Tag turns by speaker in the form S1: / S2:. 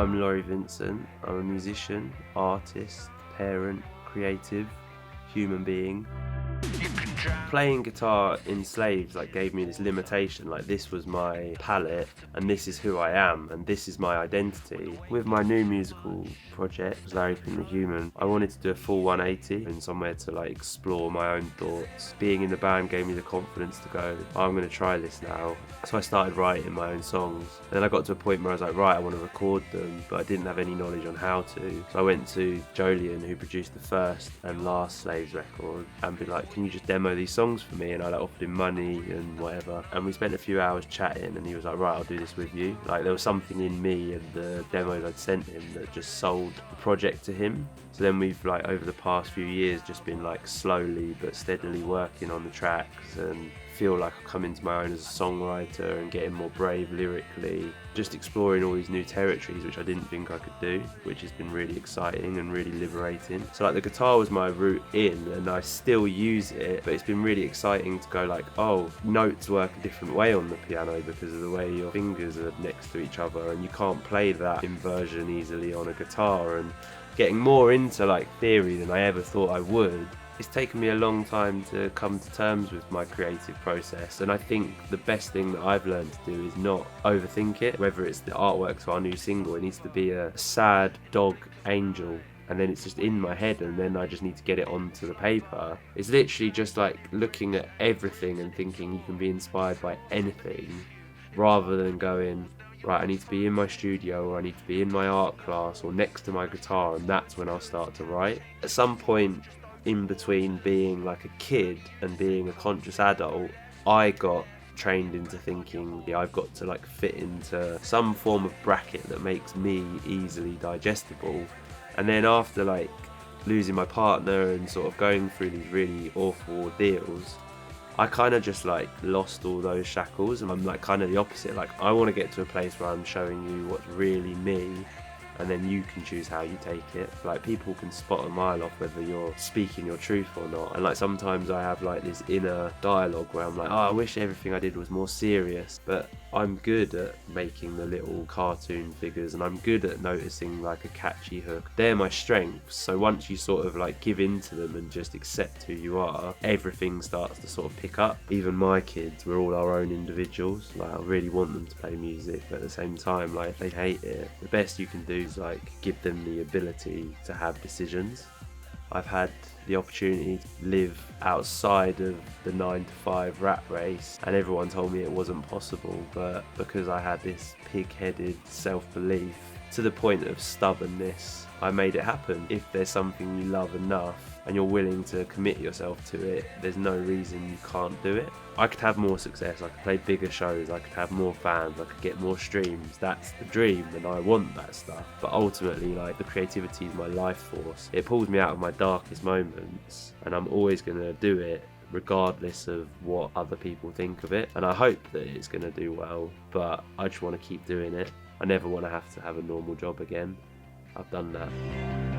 S1: I'm Laurie Vincent. I'm a musician, artist, parent, creative, human being. Playing guitar enslaved gave me this limitation, this was my palette and this is who I am and this is my identity. With my new musical project, Laurie Vincent the Human, I wanted to do a full 180 and somewhere to explore my own thoughts. Being in the band gave me the confidence to go, I'm going to try this now. So I started writing my own songs. And then I got to a point where I was like, right, I want to record them, but I didn't have any knowledge on how to. So I went to Jolien, who produced the first and last Slaves record, and be like, can you just demo these songs for me? And I offered him money and whatever, and we spent a few hours chatting, and he was like, right, I'll do this with you. There was something in me and the demos I'd sent him that just sold the project to him. So then we've over the past few years just been slowly but steadily working on the tracks, and feel like I've come into my own as a songwriter and getting more brave lyrically, just exploring all these new territories which I didn't think I could do, which has been really exciting and really liberating. So the guitar was my route in, and I still use it, but it's been really exciting to go oh, notes work a different way on the piano because of the way your fingers are next to each other, and you can't play that inversion easily on a guitar, and getting more into theory than I ever thought I would. It's taken me a long time to come to terms with my creative process, and I think the best thing that I've learned to do is not overthink it. Whether it's the artwork to our new single, it needs to be a sad dog angel, and then it's just in my head, and then I just need to get it onto the paper. It's literally just looking at everything and thinking you can be inspired by anything, rather than going, right, I need to be in my studio, or I need to be in my art class, or next to my guitar, and that's when I'll start to write. At some point in between being a kid and being a conscious adult, I got trained into thinking, I've got to fit into some form of bracket that makes me easily digestible. And then after losing my partner and sort of going through these really awful ordeals, I kind of just lost all those shackles, and I'm kind of the opposite. I want to get to a place where I'm showing you what's really me, and then you can choose how you take it. People can spot a mile off whether you're speaking your truth or not. And sometimes I have this inner dialogue where I'm oh, I wish everything I did was more serious. But I'm good at making the little cartoon figures, and I'm good at noticing a catchy hook. They're my strengths. So once you sort of give in to them and just accept who you are, everything starts to sort of pick up. Even my kids, we're all our own individuals. I really want them to play music, but at the same time, if they hate it, the best you can do is give them the ability to have decisions. I've had the opportunity to live outside of the 9-to-5 rat race, and everyone told me it wasn't possible, but because I had this pig-headed self-belief to the point of stubbornness, I made it happen. If there's something you love enough and you're willing to commit yourself to it, there's no reason you can't do it. I could have more success, I could play bigger shows, I could have more fans, I could get more streams. That's the dream, and I want that stuff. But ultimately, the creativity is my life force. It pulls me out of my darkest moments, and I'm always going to do it regardless of what other people think of it. And I hope that it's going to do well, but I just want to keep doing it. I never want to have a normal job again. I've done that.